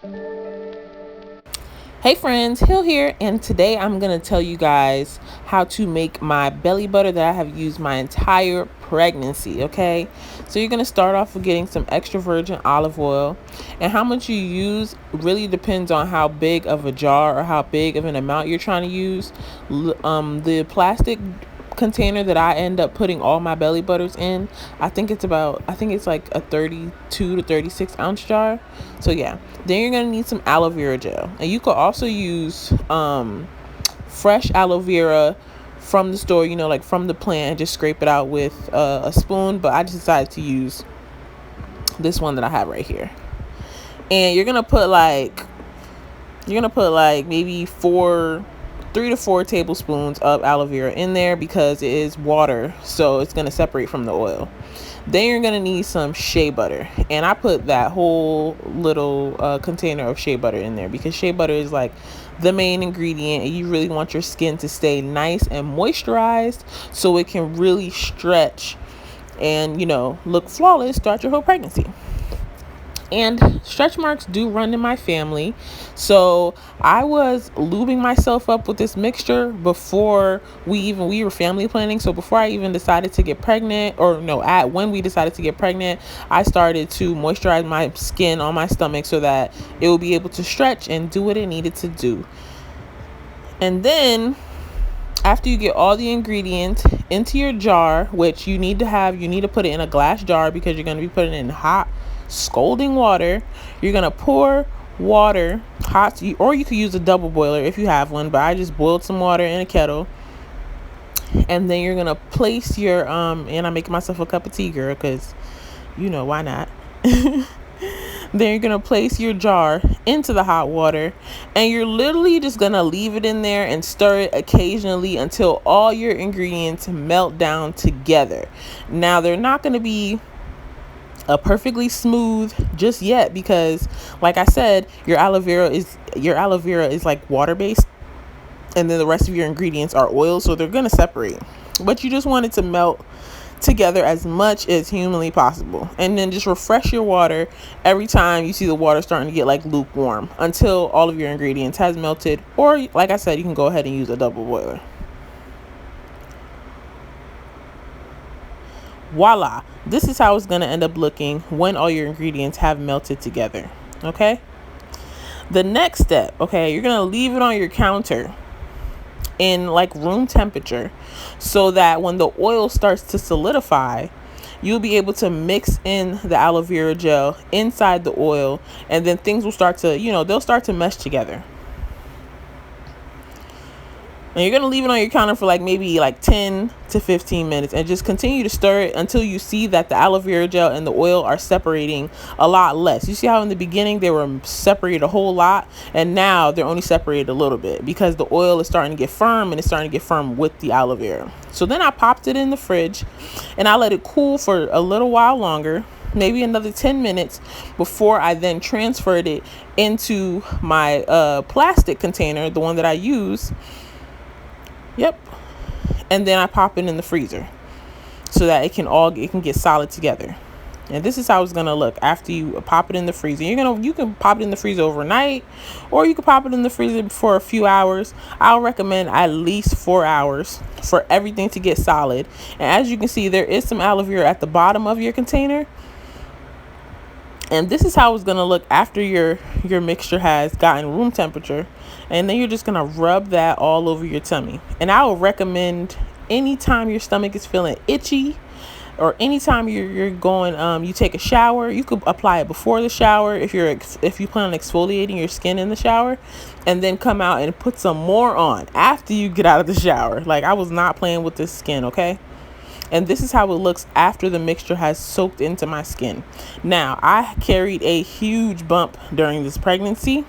Hey friends, Hill here, and today I'm going to tell you guys how to make my belly butter that I have used my entire pregnancy, okay? So you're going to start off with getting some extra virgin olive oil, and how much you use really depends on how big of a jar or how big of an amount you're trying to use. The plastic container that I end up putting all my belly butters in, I think it's like a 32 to 36 ounce jar. So yeah, then you're gonna need some aloe vera gel, and you could also use fresh aloe vera from the store, like from the plant, and just scrape it out with a spoon. But I just decided to use this one that I have right here. And you're gonna put like maybe 3 to 4 tablespoons of aloe vera in there, because it is water, so it's going to separate from the oil. Then you're going to need some shea butter, and I put that whole little container of shea butter in there because shea butter is like the main ingredient, and you really want your skin to stay nice and moisturized so it can really stretch and look flawless throughout your whole pregnancy. And stretch marks do run in my family, so I was lubing myself up with this mixture before we were family planning. So before I even decided to get pregnant, or no, when we decided to get pregnant, I started to moisturize my skin on my stomach so that it will be able to stretch and do what it needed to do. And then after you get all the ingredients into your jar, which you need to put it in a glass jar because you're going to be putting it in hot scalding water. You're gonna pour water hot, or you could use a double boiler if you have one, but I just boiled some water in a kettle. And then you're gonna place your and I'm making myself a cup of tea, girl, because why not. Then you're gonna place your jar into the hot water, and you're literally just gonna leave it in there and stir it occasionally until all your ingredients melt down together. Now they're not gonna be perfectly smooth just yet, because like I said, your aloe vera is like water based, and then the rest of your ingredients are oil, so they're gonna separate. But you just want it to melt together as much as humanly possible, and then just refresh your water every time you see the water starting to get like lukewarm until all of your ingredients has melted. Or like I said, you can go ahead and use a double boiler. Voila, this is how it's going to end up looking when all your ingredients have melted together. Okay, the next step, you're going to leave it on your counter in like room temperature, so that when the oil starts to solidify, you'll be able to mix in the aloe vera gel inside the oil, and then things will start to they'll start to mesh together. And you're going to leave it on your counter for maybe 10 to 15 minutes, and just continue to stir it until you see that the aloe vera gel and the oil are separating a lot less. You see how in the beginning they were separated a whole lot, and now they're only separated a little bit because the oil is starting to get firm, and it's starting to get firm with the aloe vera. So then I popped it in the fridge, and I let it cool for a little while longer, maybe another 10 minutes, before I then transferred it into my plastic container, the one that I use. Yep. And then I pop it in the freezer so that it can get solid together. And this is how it's gonna look after you pop it in the freezer. You can pop it in the freezer overnight, or you can pop it in the freezer for a few hours. I'll recommend at least 4 hours for everything to get solid. And as you can see, there is some aloe vera at the bottom of your container. And this is how it's going to look after your mixture has gotten room temperature. And then you're just going to rub that all over your tummy. And I would recommend anytime your stomach is feeling itchy, or anytime you're going, you take a shower, you could apply it before the shower if you plan on exfoliating your skin in the shower, and then come out and put some more on after you get out of the shower. Like, I was not playing with this skin, okay? And this is how it looks after the mixture has soaked into my skin. Now, I carried a huge bump during this pregnancy,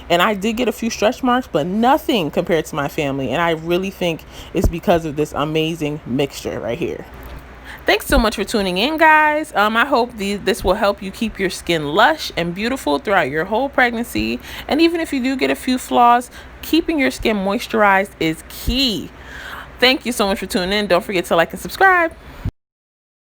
and I did get a few stretch marks, but nothing compared to my family. And I really think it's because of this amazing mixture right here. Thanks so much for tuning in, guys. I hope this will help you keep your skin lush and beautiful throughout your whole pregnancy. And even if you do get a few flaws, keeping your skin moisturized is key. Thank you so much for tuning in. Don't forget to like and subscribe.